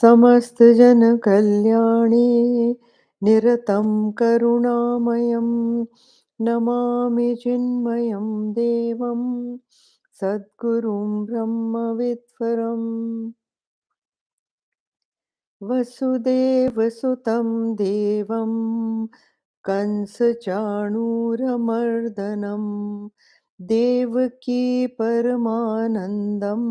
समस्त जन कल्याणे निरतं करुणामयं नमामि चिन्मयं देवं सद्गुरुं ब्रह्मविद्वरं वसुदेवसुतं देवं कंसचाणूरमर्दनं देवकी परमानन्दं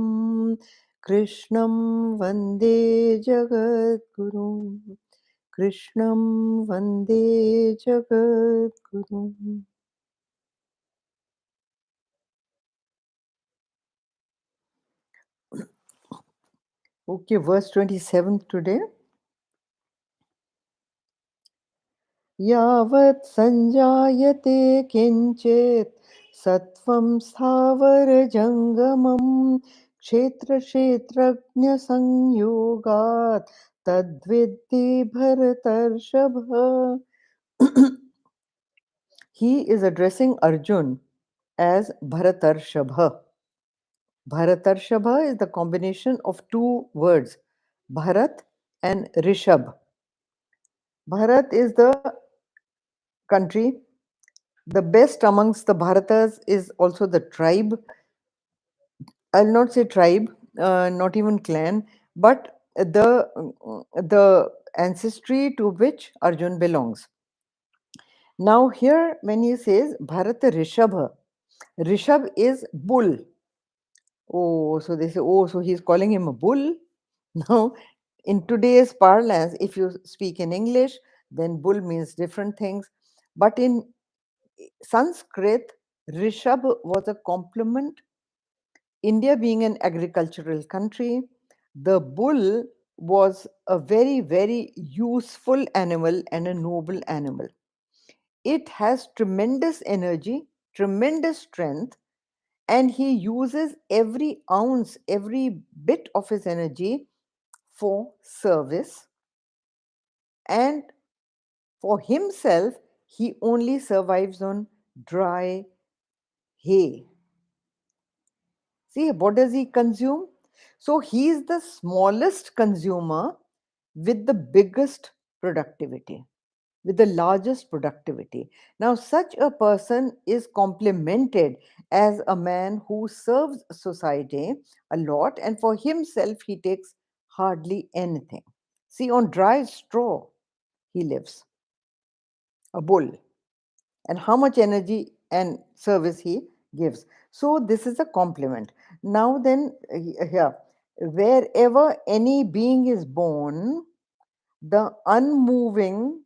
कृष्णं वन्दे जगद्गुरुम् कृष्णं वन्दे जगद्गुरुम्. Okay, verse 27 today. यावत् सञ्जायते किञ्चित् सत्त्वं स्थावरजङ्गमं क्षेत्रक्षेत्रज्ञसंयोगात् तद्विद्धि भरतर्षभ. He is addressing Arjun as Bharatarshabha. Bharatarshabha is the combination of two words, Bharat and Rishab. Bharat is the country. The best amongst the Bharatas is also the tribe. I'll not say tribe, not even clan, but the ancestry to which Arjun belongs. Now here when he says Bharata Rishabha, Rishab is bull. Oh, so they say, oh, so he's calling him a bull? Now, in today's parlance, if you speak in English, then bull means different things. But in Sanskrit, Rishab was a compliment. India being an agricultural country, the bull was a very, very useful animal and a noble animal. It has tremendous energy, tremendous strength, and he uses every ounce, every bit of his energy for service, and for himself, he only survives on dry hay. See, what does he consume? So he is the smallest consumer with the biggest productivity, with the largest productivity. Now, such a person is complimented as a man who serves society a lot, and for himself, he takes hardly anything. See, on dry straw, he lives, a bull, and how much energy and service he gives. So, this is a compliment. Now, then, here, wherever any being is born, the unmoving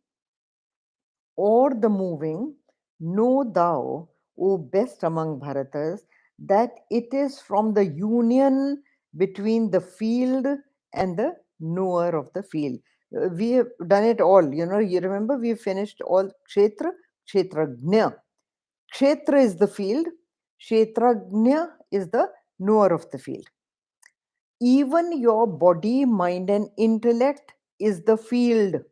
or the moving, know thou, O best among Bharatas, that it is from the union between the field and the knower of the field. We have done it all. You remember we finished all Kshetra, Kshetrajna. Kshetra is the field, Kshetrajna is the knower of the field. Even your body, mind, and intellect is the field.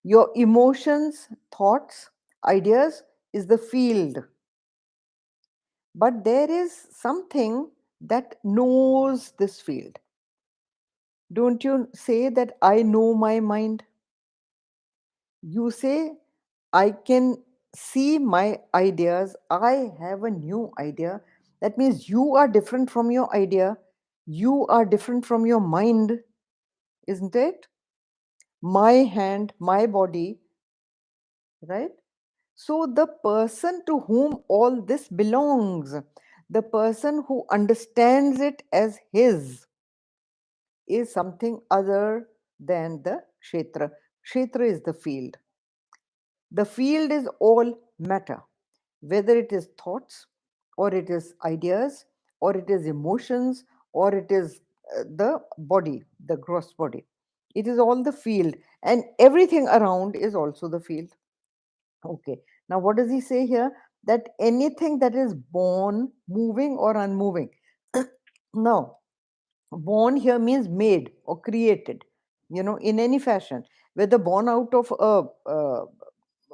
Your emotions, thoughts, ideas is the field. But there is something that knows this field. Don't you say that I know my mind? You say, I can see my ideas. I have a new idea. That means you are different from your idea. You are different from your mind, isn't it? My hand, my body, right? So, the person to whom all this belongs, the person who understands it as his, is something other than the kshetra. Kshetra is the field. The field is all matter, whether it is thoughts, or it is ideas, or it is emotions, or it is the body, the gross body. It is all the field, and everything around is also the field. Okay. Now, what does he say here? That anything that is born, moving or unmoving. Now, born here means made or created, in any fashion, whether born out of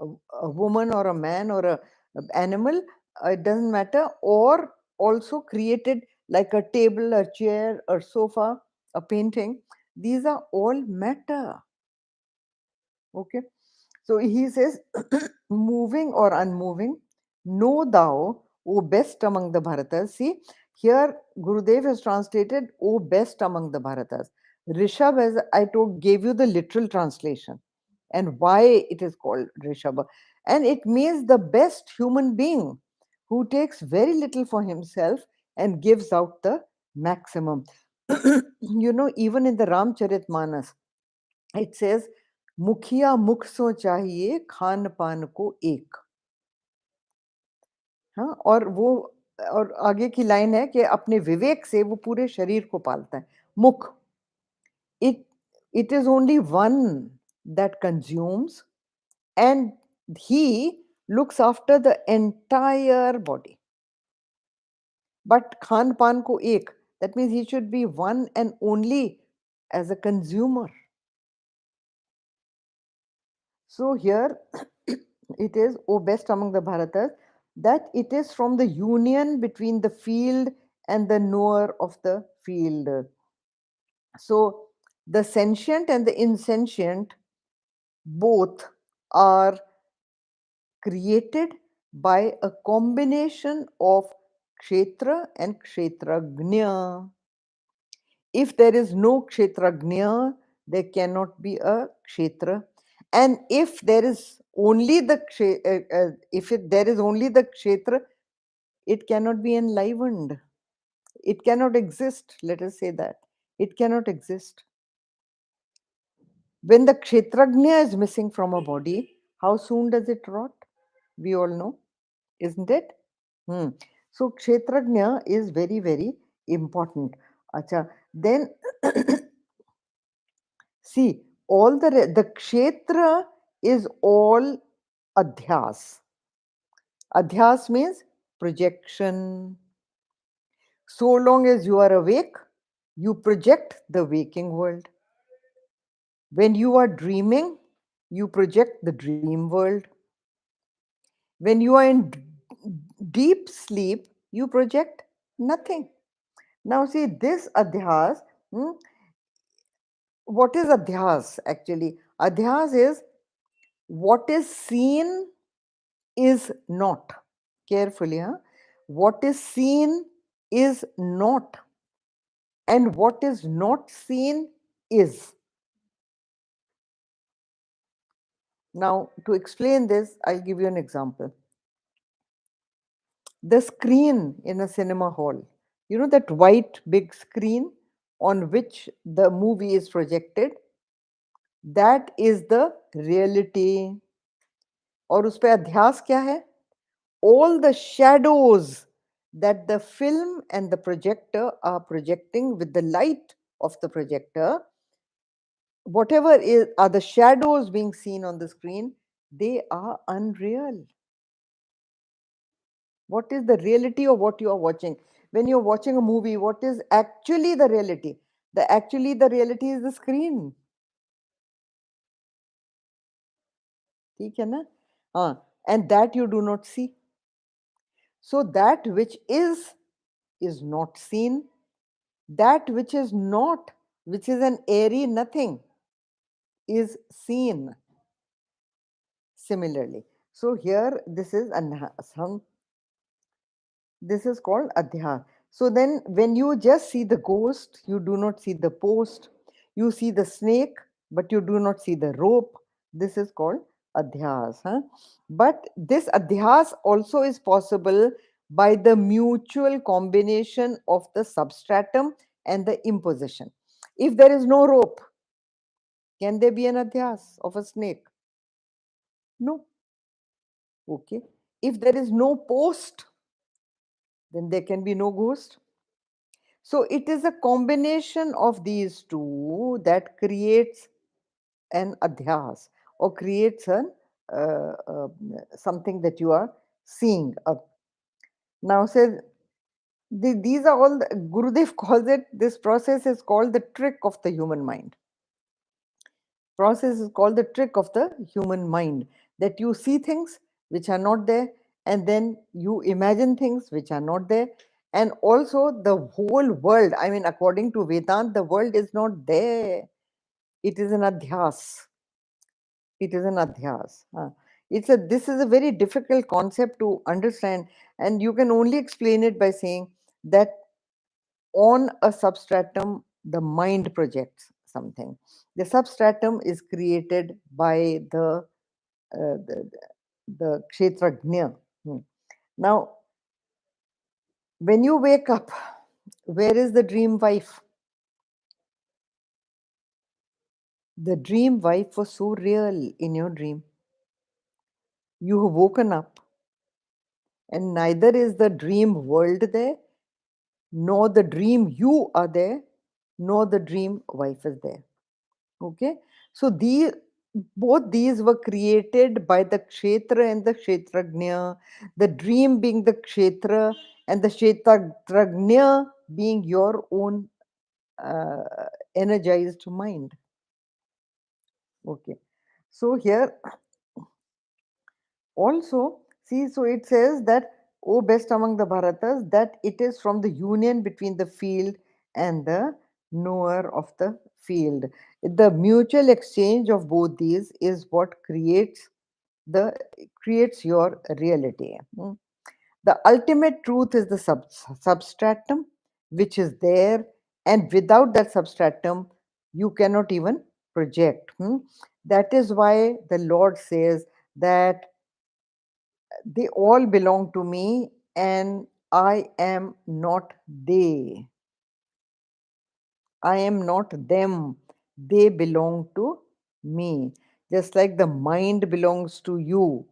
a woman or a man or a animal, it doesn't matter, or also created like a table, a chair, a sofa, a painting. These are all matter. Okay. So he says, moving or unmoving, know thou, O best among the Bharatas. See, here Gurudev has translated, O best among the Bharatas. Rishabh, as I told, gave you the literal translation and why it is called Rishabha. And it means the best human being who takes very little for himself and gives out the maximum. Even in the Ramcharitmanas, it says, मुखिया मुख सो चाहिए खान पान को एक. हाँ, और आगे की लाइन है कि अपने विवेक से वो पूरे शरीर को पालता है. मुख, it is only one that consumes, and he looks after the entire body. But khan pan ko ek, that means he should be one and only as a consumer. So here it is, O best among the Bharatas, that it is from the union between the field and the knower of the field. So the sentient and the insentient both are created by a combination of kshetra and kshetragnya. If there is no kshetragnya, there cannot be a kshetra. And if there is only the there is only the kshetra, it cannot be enlivened. It cannot exist. Let us say that it cannot exist. When the kshetragnya is missing from a body, how soon does it rot? We all know, isn't it? So kshetragnya is very, very important. Acha. Then see, all the kshetra is all adhyas. Adhyas means projection. So long as you are awake, you project the waking world. When you are dreaming, you project the dream world. When you are in deep sleep, you project nothing. Now, see, this adhyas, what is adhyas actually? Adhyas is what is seen is not. Carefully, huh? What is seen is not, and what is not seen is. Now, to explain this, I'll give you an example. The screen in a cinema hall, you know that white big screen on which the movie is projected, that is the reality. और उस पे अध्यास क्या है? All the shadows that the film and the projector are projecting with the light of the projector, whatever are the shadows being seen on the screen, they are unreal. What is the reality of what you are watching? When you're watching a movie, what is actually the reality? The reality is the screen. ठीक है ना? And that you do not see. So that which is not seen. That which is not, which is an airy nothing, is seen. Similarly. So here this is this is called adhyas. So then when you just see the ghost, you do not see the post. You see the snake, but you do not see the rope. This is called adhyas. But this adhyas also is possible by the mutual combination of the substratum and the imposition. If there is no rope, can there be an adhyas of a snake? No. Okay. If there is no post, then there can be no ghost. So it is a combination of these two that creates an adhyas or creates an something that you are seeing. Now says these are all Gurudev calls it. This process is called the trick of the human mind. Process is called the trick of the human mind. that you see things which are not there, and then you imagine things which are not there. And also the whole world, I mean, according to Vedanta, the world is not there. It is an adhyas. It is an adhyas. This is a very difficult concept to understand, and you can only explain it by saying that on a substratum, the mind projects something. The substratum is created by uh, the, the kshetrajna. Now, when you wake up, where is the dream wife? The dream wife was so real in your dream. You have woken up, and neither is the dream world there, nor the dream you are there, nor the dream wife is there. Okay, so both these were created by the kshetra and the kshetrajna, the dream being the kshetra and the kshetrajna being your own uh, energized mind. Okay, so here also, see, so it says that, O best among the Bharatas, that it is from the union between the field and the knower of the field. The mutual exchange of both these is what creates your reality. The ultimate truth is the substratum, which is there, and without that substratum, you cannot even project. That is why the Lord says that they all belong to me and I am not they. I am not them. They belong to me. Just like the mind belongs to you,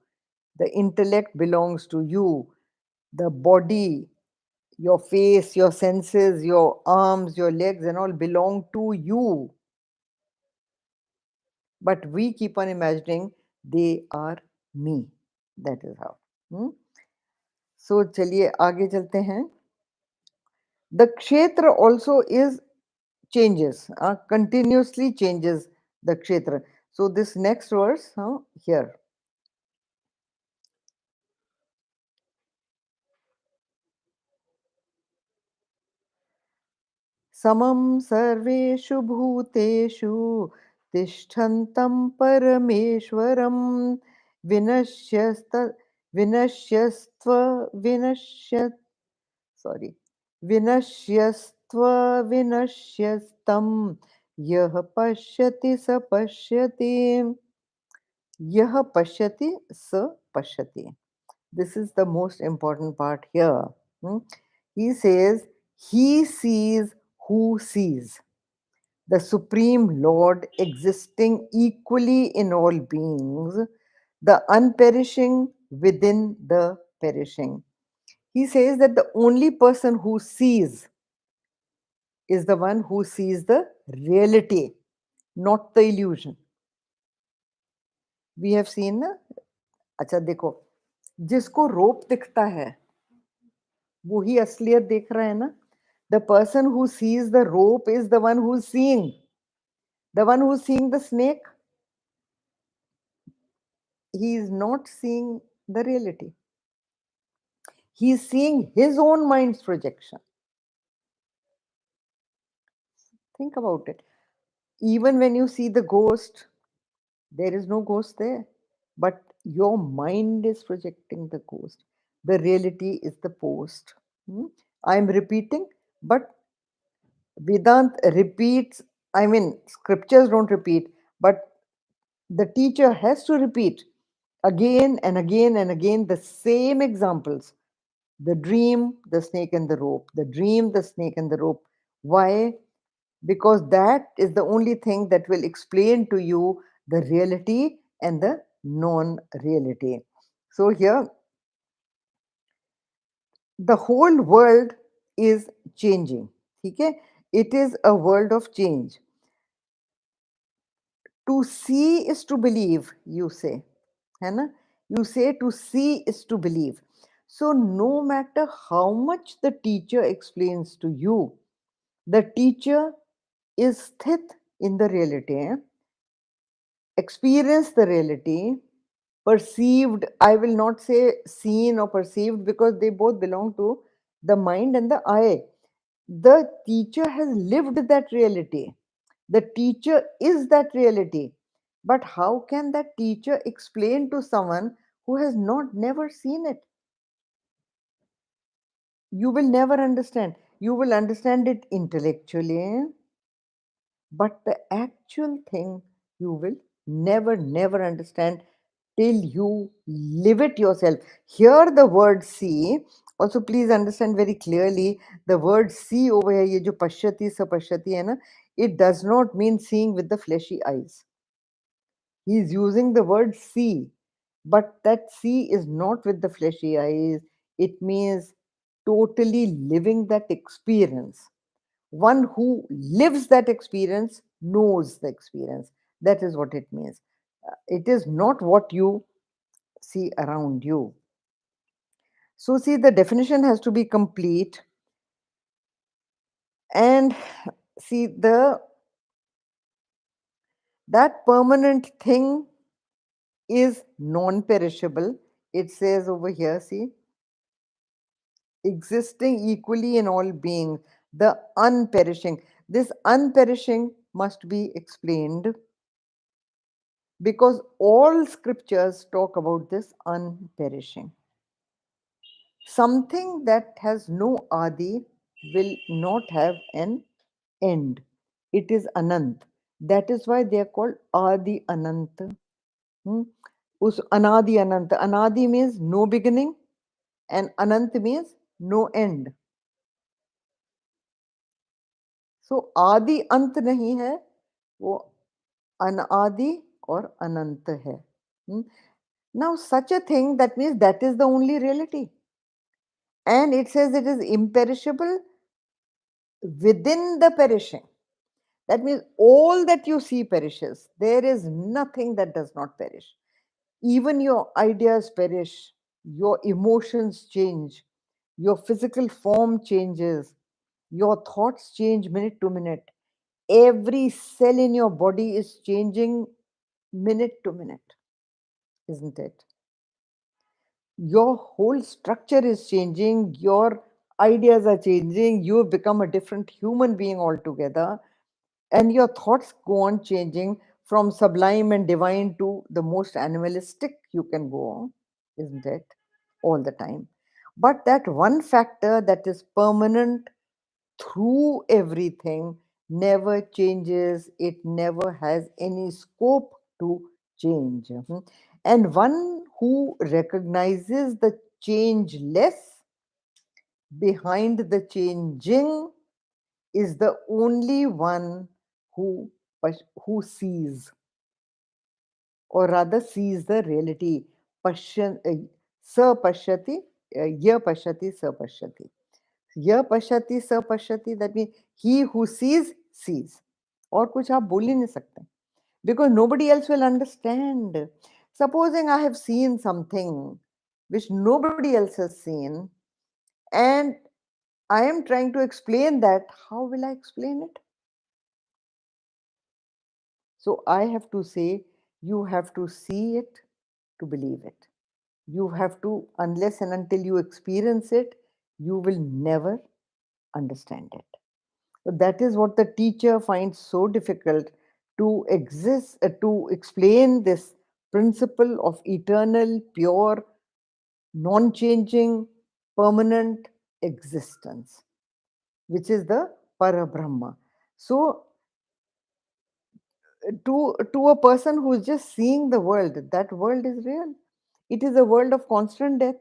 the intellect belongs to you, the body, your face, your senses, your arms, your legs, and all belong to you. But we keep on imagining they are me. That is how. So चलिए आगे चलते हैं. The kshetra also is changes, continuously changes the kshetra. So this next verse here. Samam sarveshu bhuteshu tishtantam parameshwaram vinashyasta vinashyastva vinashyat sorry vinashyastva vinashyastam yah pashyati sa pashyati. Yah pashyati sa pashyati. This is the most important part here. He says, he sees who sees. The Supreme Lord existing equally in all beings, the unperishing within the perishing. He says that the only person who sees is the one who sees the reality, not the illusion. We have seen ना. अच्छा देखो, जिसको रोप दिखता है वो ही असलियत देख रहा है ना. The person who sees the rope is the one who's seeing. The one who's seeing the snake, he is not seeing the reality. He is seeing his own mind's projection. Think about it. Even when you see the ghost, there is no ghost there, but your mind is projecting the ghost. The reality is the post. I am repeating, but Vedanta repeats. I mean, scriptures don't repeat, but the teacher has to repeat again and again and again the same examples. The dream, the snake and the rope. The dream, the snake and the rope. Why? Because that is the only thing that will explain to you the reality and the non-reality. So here, the whole world is changing. Okay? It is a world of change. To see is to believe, you say. है ना? You say to see is to believe. So no matter how much the teacher explains to you, the teacher is sthit in the reality, experience the reality, perceived, I will not say seen or perceived, because they both belong to the mind and the eye. The teacher has lived that reality. The teacher is that reality. But how can that teacher explain to someone who has not never seen it? You will never understand. You will understand it intellectually, but the actual thing you will never understand till you live it yourself. Here, the word see, also please understand very clearly, the word see over here, ye jo pashyati sapashyati hai na, it does not mean seeing with the fleshy eyes. He is using the word see, but that see is not with the fleshy eyes. It means totally living that experience. One who lives that experience knows the experience. That is what it means. It is not what you see around you. So, see, the definition has to be complete. And see, that permanent thing is non-perishable. It says over here, see, existing equally in all beings, the unperishing. This unperishing must be explained, because all scriptures talk about this unperishing. Something that has no adi will not have an end. It is anant. That is why they are called adi anant. Hmm? Anadi anant. Anadi means no beginning, and anant means no end. So आदि अंत नहीं है, वो अनादि और अनंत है. Now such a thing, that means that is the only reality, and it says it is imperishable within the perishing. That means all that you see perishes. There is nothing that does not perish. Even your ideas perish, your emotions change, your physical form changes, your thoughts change minute to minute. Every cell in your body is changing minute to minute, isn't it? Your whole structure is changing, your ideas are changing, you have become a different human being altogether, and your thoughts go on changing from sublime and divine to the most animalistic you can go on, isn't it? All the time. But that one factor that is permanent through everything never changes, it never has any scope to change. And one who recognizes the changeless behind the changing is the only one who who sees, or rather sees the reality. Sa pashyati, ya pashyati, sa pashyati. Ya pashyati, sa pashyati, that means he who sees, sees. और कुछ आप बोल ही नहीं सकते, because nobody else will understand. Supposing I have seen something which nobody else has seen, and I am trying to explain that, how will I explain it? So I have to say, you have to see it to believe it. You have to, unless and until you experience it, you will never understand it. So that is what the teacher finds so difficult, to exist, to explain this principle of eternal, pure, non-changing, permanent existence, which is the Parabrahma. So to a person who is just seeing the world, that world is real. It is a world of constant death.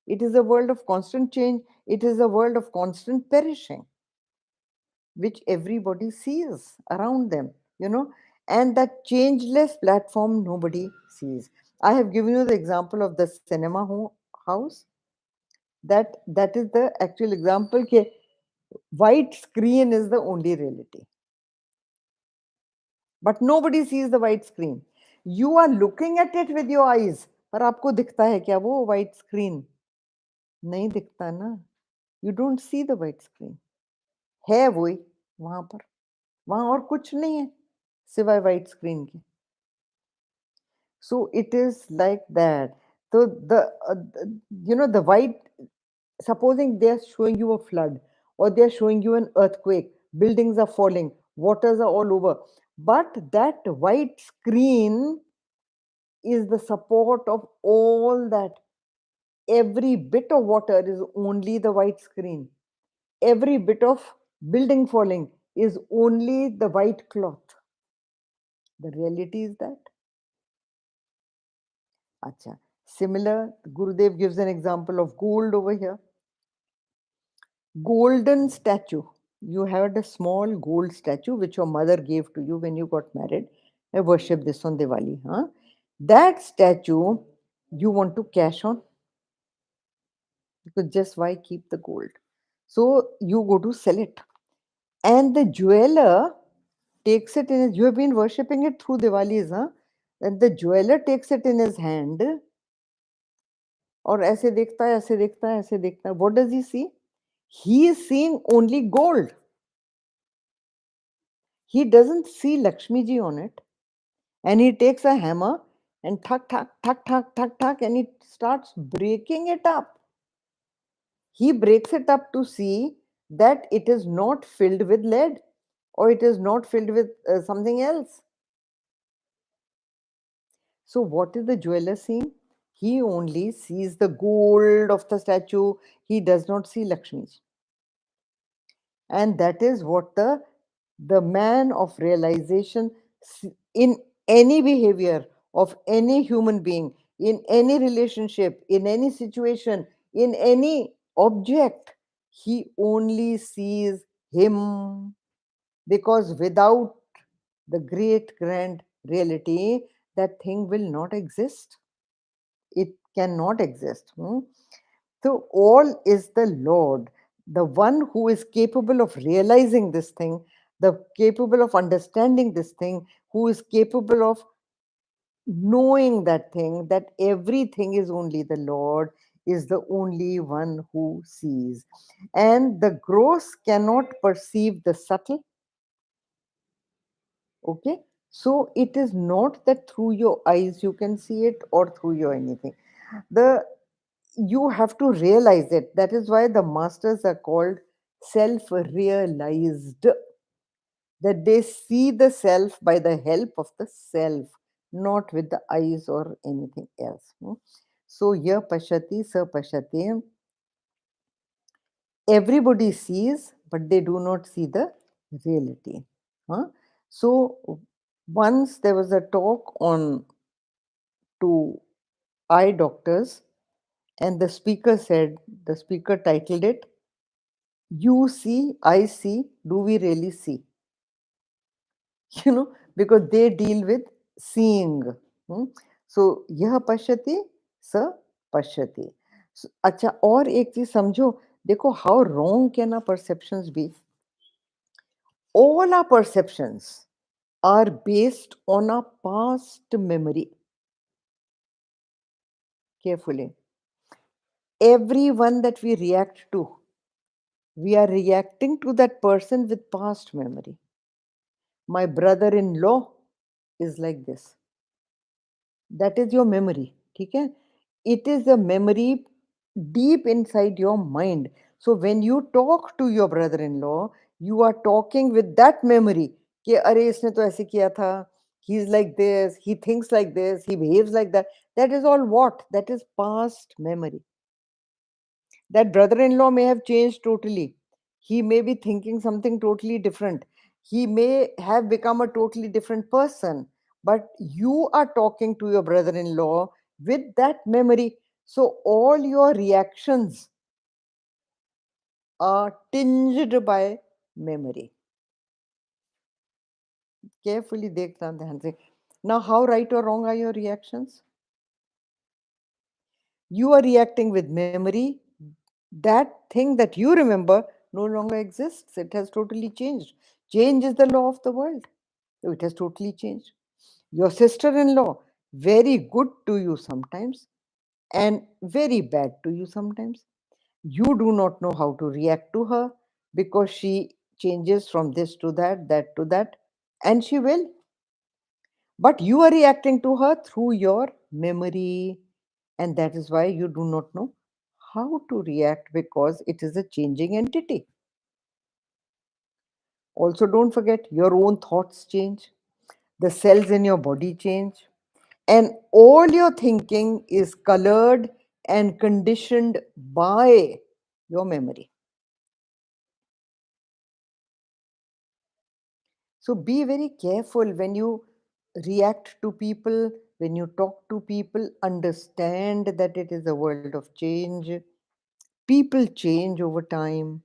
It is a world of constant change. It is a world of constant perishing, which everybody sees around them, and that changeless platform nobody sees. I have given you the example of the cinema house. That is the actual example. White screen is the only reality. But nobody sees the white screen. You are looking at it with your eyes. पर आपको दिखता है क्या वो white screen? नहीं दिखता ना. You don't see the white screen. है वही वहां पर. वहां और कुछ नहीं है सिवाय white screen के. So it is like that. So the white, supposing they are showing you a flood, or they are showing you an earthquake, buildings are falling, waters are all over, but that white screen is the support of all that. Every bit of water is only the white screen. Every bit of building falling is only the white cloth. The reality is that. Acha. Similar, Gurudev gives an example of gold over here. Golden statue. You had a small gold statue which your mother gave to you when you got married. I worship this on Diwali. Huh? That statue you want to cash on, because just why keep the gold? So you go to sell it. And the jeweler takes it in his, you have been worshipping it through Diwalis, huh? And the jeweler takes it in his hand और ऐसे देखता है, ऐसे देखता है, ऐसे देखता है. What does he see? He is seeing only gold. He doesn't see Lakshmi ji on it. And he takes a hammer and thak, thak, thak, thak, thak, thak, and he starts breaking it up. He breaks it up to see that it is not filled with lead, or it is not filled with something else. So, what is the jeweler seeing? He only sees the gold of the statue. He does not see Lakshmi. And that is what the man of realization in any behavior of any human being, in any relationship, in any situation, in any object, he only sees him, because without the great grand reality, that thing will not exist. It cannot exist. So all is the Lord, the one who is capable of realizing this thing, the capable of understanding this thing, who is capable of knowing that thing, that everything is only the Lord, is the only one who sees. And the gross cannot perceive the subtle. Okay. So it is not that through your eyes you can see it, or through your anything. The You have to realize it. That is why the masters are called self realized, that they see the self by the help of the self, not with the eyes or anything else. So, ya pashati, sa pashati, everybody sees, but they do not see the reality. Huh? So, once there was a talk on to eye doctors, and the speaker titled it, You see, I see, do we really see? Because they deal with seeing. So, यह पश्यति, स पश्यति. अच्छा, और एक चीज समझो, देखो, how wrong can our perceptions be? All our perceptions are based on our past memory. Carefully. Everyone that we react to, we are reacting to that person with past memory. My brother-in-law is like this. That is your memory. Okay? It is a memory deep inside your mind. So when you talk to your brother-in-law, you are talking with that memory. कि अरे इसने तो ऐसे किया था. He is like this. He thinks like this. He behaves like that. That is all what? That is past memory. That brother-in-law may have changed totally. He may be thinking something totally different. He may have become a totally different person. But you are talking to your brother-in-law with that memory. So all your reactions are tinged by memory. Carefully dekhna dhyan se. Now, how right or wrong are your reactions? You are reacting with memory. That thing that you remember no longer exists. It has totally changed. Change is the law of the world. So it has totally changed. Your sister-in-law, very good to you sometimes and very bad to you sometimes. You do not know how to react to her, because she changes from this to that, that to that, and she will. But you are reacting to her through your memory, and that is why you do not know how to react, because it is a changing entity. Also, don't forget, your own thoughts change, the cells in your body change, and all your thinking is colored and conditioned by your memory. So be very careful when you react to people, when you talk to people, understand that it is a world of change. People change over time.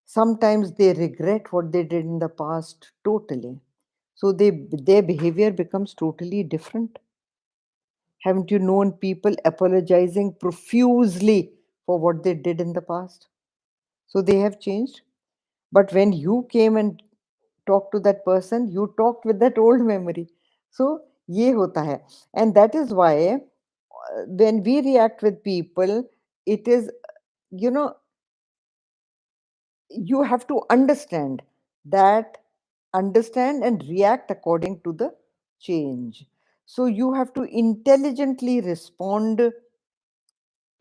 Sometimes they regret what they did in the past totally. So their behavior becomes totally different. Haven't you known people apologizing profusely for what they did in the past? So they have changed. But when you came and talked to that person, you talked with that old memory. So ye hota hai. And that is why when we react with people, it is, you know, you have to that understand and react according to the change. So you have to intelligently respond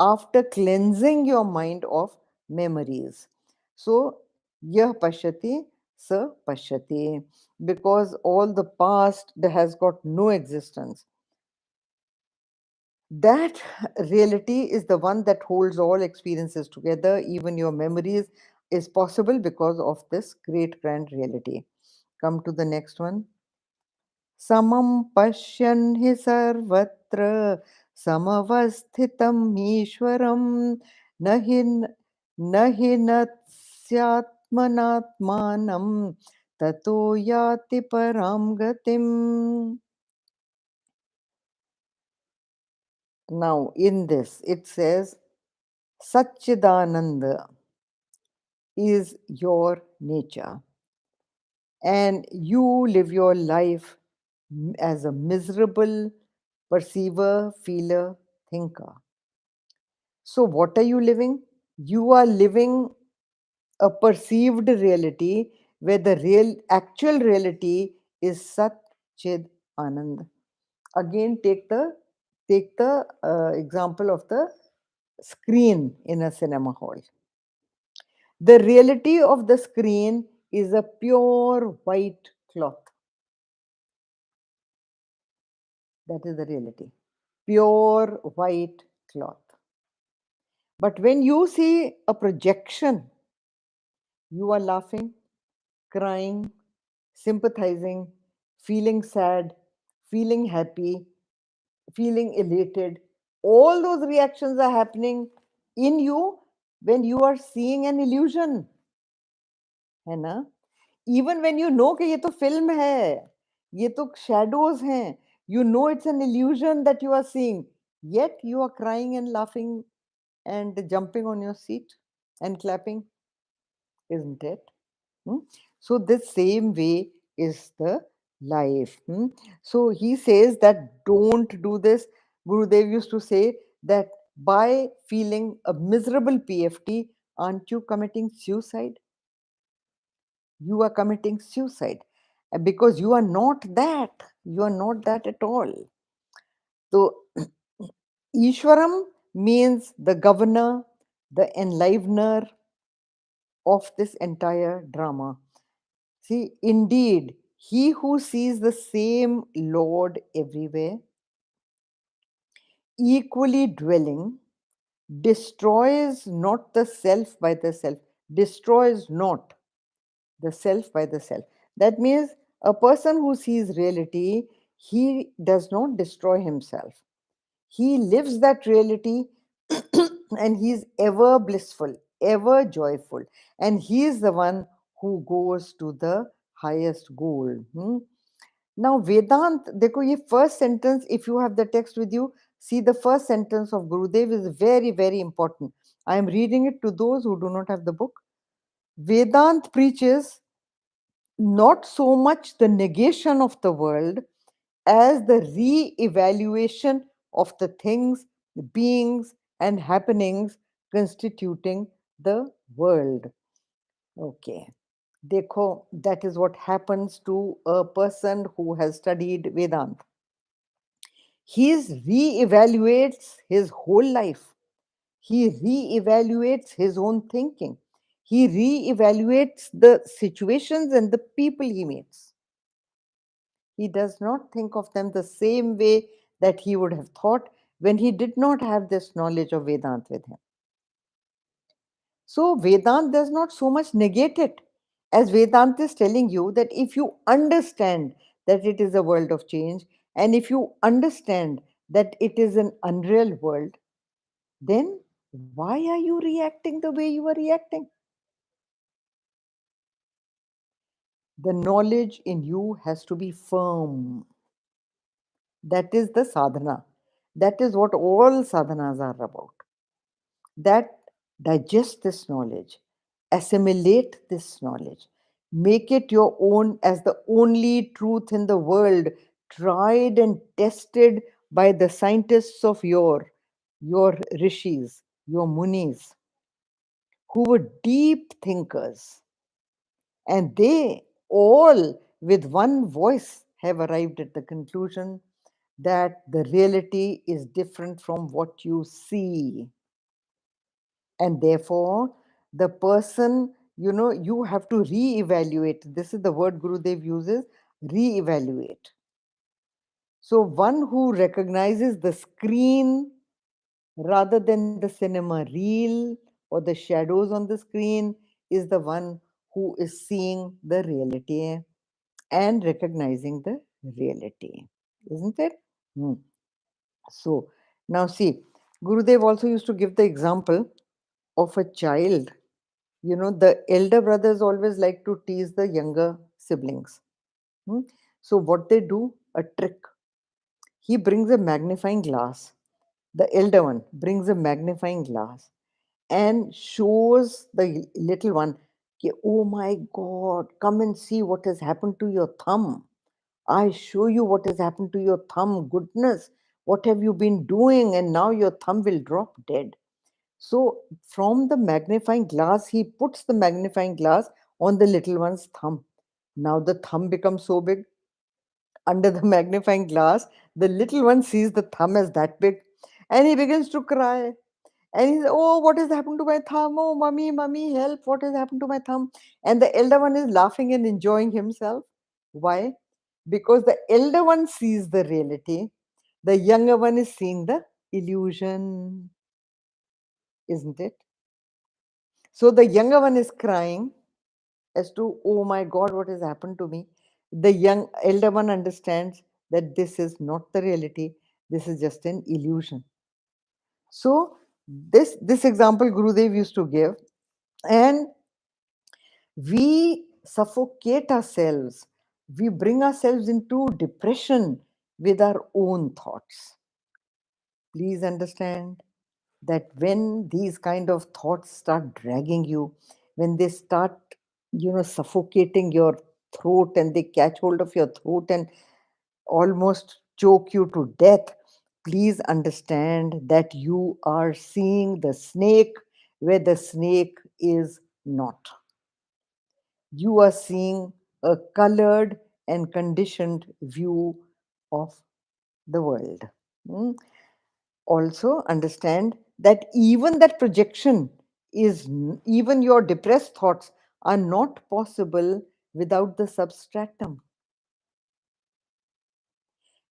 after cleansing your mind of memories. So, yah pashyati, sa pashyati, because all the past that has got no existence. That reality is the one that holds all experiences together, even your memories, is possible because of this great grand reality. Come to the next one. समं पश्यन् हि सर्वत्र समवस्थितम् ईश्वरं न हि न हि नत्स्यात्मनात्मानं ततो याति परां गतिम्. Now, in this, it says, Satchidananda is your nature, and you live your life as a miserable perceiver, feeler, thinker. So, what are you living? You are living a perceived reality where the real, actual reality is Sat Chid Anand. Again, take the example of the screen in a cinema hall. The reality of the screen is a pure white cloth. That is the reality. Pure white cloth. But when you see a projection, you are laughing, crying, sympathizing, feeling sad, feeling happy, feeling elated. All those reactions are happening in you when you are seeing an illusion. है ना? Even when you know कि ये तो film है, ये तो shadows हैं, you know it's an illusion that you are seeing, yet you are crying and laughing and jumping on your seat and clapping, isn't it? Hmm? So this same way is the life. Hmm? So he says that don't do this. Gurudev used to say that by feeling a miserable PFT, aren't you committing suicide? You are committing suicide because you are not that. You are not that at all. So Ishwaram means the governor, the enlivener of this entire drama. See, indeed, he who sees the same Lord everywhere, equally dwelling, destroys not the self by the self, destroys not the self by the self. That means a person who sees reality, he does not destroy himself. He lives that reality and he is ever blissful, ever joyful. And he is the one who goes to the highest goal. Now, Vedant, देखो ये first sentence, if you have the text with you, see the first sentence of Gurudev is very, very important. I am reading it to those who do not have the book. Vedant preaches not so much the negation of the world as the re-evaluation of the things, the beings, and happenings constituting the world. Okay. Dekho, that is what happens to a person who has studied Vedanta. He re-evaluates his whole life. He re-evaluates his own thinking. He re-evaluates the situations and the people he meets. He does not think of them the same way that he would have thought when he did not have this knowledge of Vedanta with him. So Vedanta does not so much negate it as Vedanta is telling you that if you understand that it is a world of change, and if you understand that it is an unreal world, then why are you reacting the way you are reacting? The knowledge in you has to be firm. That is the sadhana. That is what all sadhanas are about. That digest this knowledge, assimilate this knowledge, make it your own as the only truth in the world, tried and tested by the scientists of your rishis, your munis, who were deep thinkers. And they all, with one voice, have arrived at the conclusion that the reality is different from what you see. And therefore, the person, you have to re-evaluate. This is the word Gurudev uses, re-evaluate. So, one who recognizes the screen rather than the cinema reel or the shadows on the screen is the one who is seeing the reality and recognizing the reality, isn't it? Hmm. So now see, Gurudev also used to give the example of a child. The elder brothers always like to tease the younger siblings. Hmm. So what they do, a trick. He brings a magnifying glass. The elder one brings a magnifying glass and shows the little one, "Ki, oh my God, come and see what has happened to your thumb. I show you what has happened to your thumb. Goodness, what have you been doing? And now your thumb will drop dead." So, from the magnifying glass, he puts the magnifying glass on the little one's thumb. Now the thumb becomes so big under the magnifying glass, the little one sees the thumb as that big and he begins to cry. And he says, "Oh, what has happened to my thumb? Oh, mummy, mummy, help. What has happened to my thumb?" And the elder one is laughing and enjoying himself. Why? Because the elder one sees the reality, the younger one is seeing the illusion, isn't it? So the younger one is crying as to, "Oh my God, what has happened to me?" The young elder one understands that this is not the reality, this is just an illusion. So this example Gurudev used to give, and we suffocate ourselves, we bring ourselves into depression with our own thoughts. Please understand that when these kind of thoughts start dragging you, when they start, suffocating your throat and they catch hold of your throat and almost choke you to death, please understand that you are seeing the snake where the snake is not. You are seeing a colored and conditioned view of the world. Mm. Also understand that even that projection even your depressed thoughts are not possible without the substratum.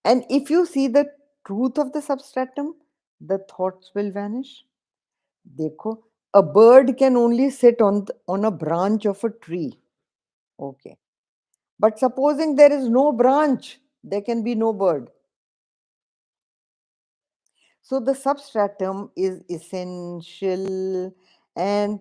And if you see the truth of the substratum, the thoughts will vanish. Dekho, a bird can only sit on a branch of a tree. Okay. But supposing there is no branch, there can be no bird. So the substratum is essential, and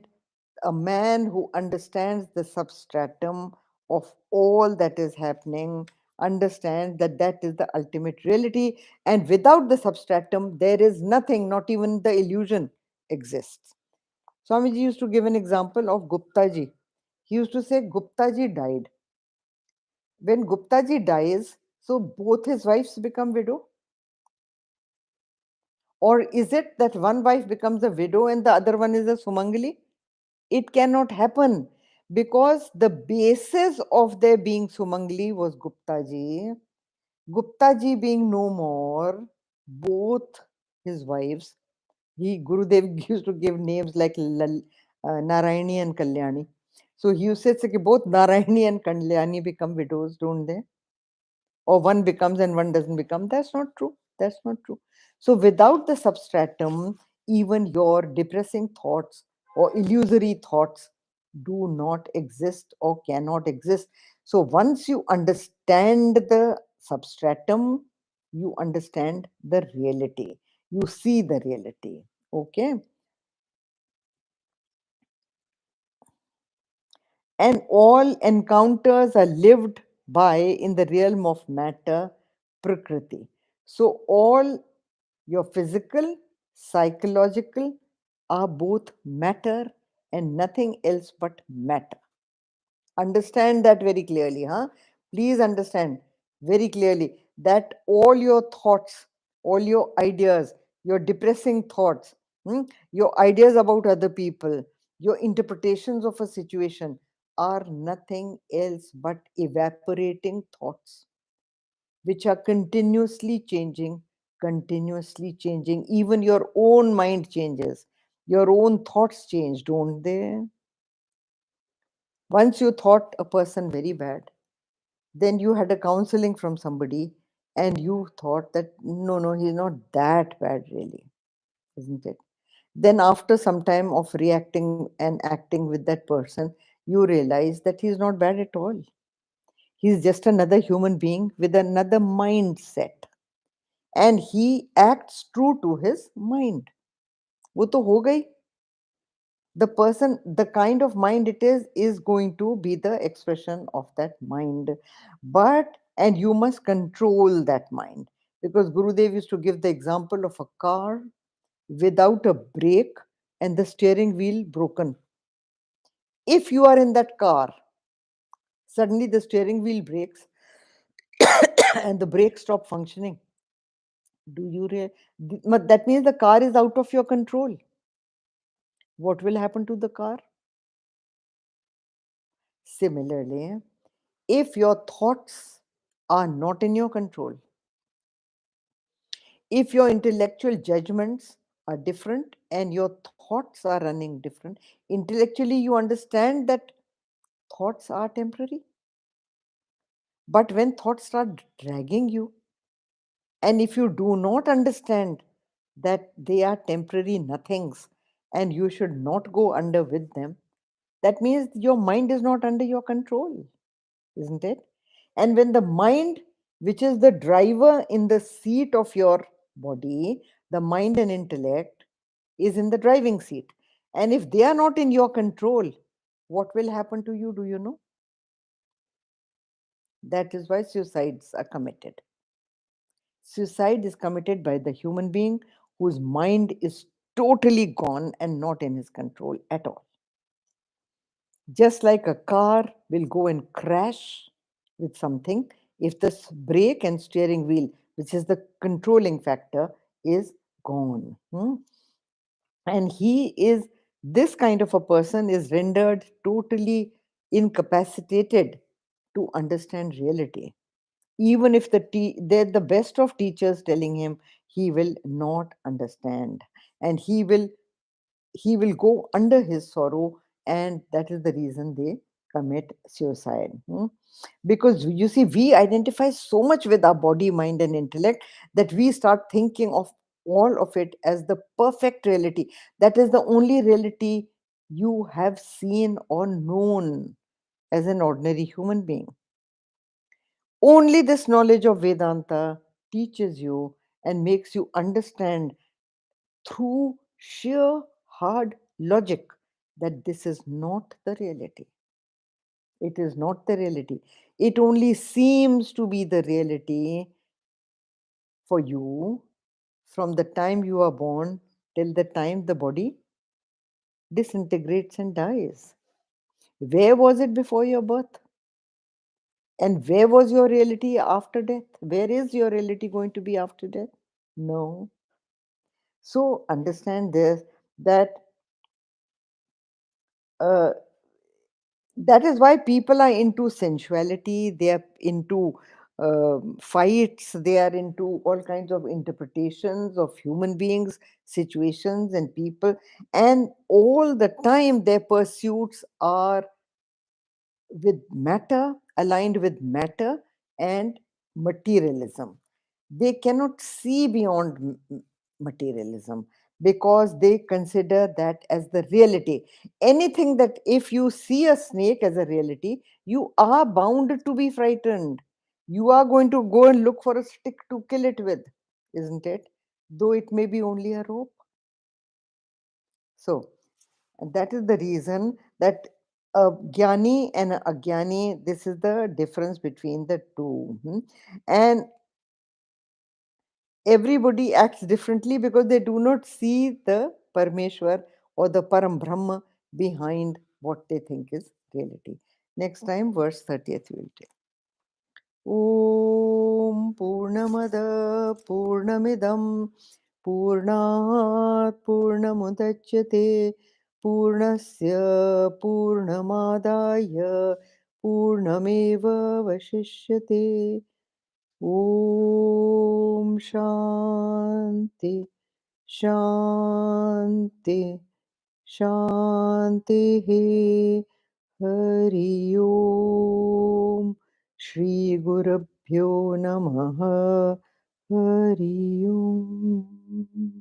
a man who understands the substratum of all that is happening understands that that is the ultimate reality, and without the substratum there is nothing, not even the illusion exists. Swamiji used to give an example of Guptaji. He used to say Guptaji died. When Guptaji dies, so both his wives become widow? Or is it that one wife becomes a widow and the other one is a Sumangali? It cannot happen, because the basis of their being Sumangli was Gupta ji. Gupta ji being no more, both his wives, Gurudev used to give names like Narayani and Kalyani. So he used to say that both Narayani and Kalyani become widows, don't they? Or one becomes and one doesn't become. That's not true. That's not true. So without the substratum, even your depressing thoughts or illusory thoughts do not exist or cannot exist. So once you understand the substratum, you understand the reality. You see the reality. Okay. And all encounters are lived by in the realm of matter, Prakriti. So all your physical, psychological are both matter and nothing else but matter. Understand that very clearly, huh? Please understand very clearly that all your thoughts, all your ideas, your depressing thoughts, your ideas about other people, your interpretations of a situation are nothing else but evaporating thoughts which are continuously changing. Even your own mind changes, your own thoughts change, don't they? Once you thought a person very bad, then you had a counseling from somebody and you thought that no, he's not that bad really, isn't it? Then after some time of reacting and acting with that person, you realize that he's not bad at all. He's just another human being with another mindset, and he acts true to his mind. वो तो हो गई. The person, the kind of mind it is going to be the expression of that mind. But and you must control that mind, because Gurudev used to give the example of a car without a brake and the steering wheel broken. If you are in that car, suddenly the steering wheel breaks and the brakes stop functioning. Do you but that means the car is out of your control. What will happen to the car? Similarly, if your thoughts are not in your control, if your intellectual judgments are different and your thoughts are running different, intellectually you understand that thoughts are temporary. But when thoughts start dragging you, and if you do not understand that they are temporary nothings and you should not go under with them, that means your mind is not under your control, isn't it? And when the mind, which is the driver in the seat of your body, the mind and intellect is in the driving seat. And if they are not in your control, what will happen to you? Do you know? That is why suicides are committed. Suicide is committed by the human being whose mind is totally gone and not in his control at all. Just like a car will go and crash with something if the brake and steering wheel, which is the controlling factor, is gone. And this kind of a person is rendered totally incapacitated to understand reality. Even if they're the best of teachers telling him, he will not understand, and he will go under his sorrow, and that is the reason they commit suicide. Because you see, we identify so much with our body, mind and intellect that we start thinking of all of it as the perfect reality. That is the only reality you have seen or known as an ordinary human being. Only this knowledge of Vedanta teaches you and makes you understand through sheer hard logic that this is not the reality. It is not the reality. It only seems to be the reality for you from the time you are born till the time the body disintegrates and dies. Where was it before your birth? And where was your reality after death? Where is your reality going to be after death? No. So understand this, that uh, That is why people are into sensuality, they are into fights, they are into all kinds of interpretations of human beings, situations, and people, and all the time their pursuits are with matter, aligned with matter and materialism. They cannot see beyond materialism because they consider that as the reality. Anything that if you see a snake as a reality, you are bound to be frightened. You are going to go and look for a stick to kill it with, isn't it? Though it may be only a rope. So, and that is the reason that a jnani and a agyani, this is the difference between the two. And everybody acts differently because they do not see the Parameshwar or the Param Brahma behind what they think is reality. Next time, verse 30th, we will take. Om Purnamada Purnamidam Purnat Purnamudachyate Purnasya Purnamadaya Purnameva Vashishyate. Om Shanti Shanti Shanti Hari Om Shri Gurubhyo Namaha Hari Om.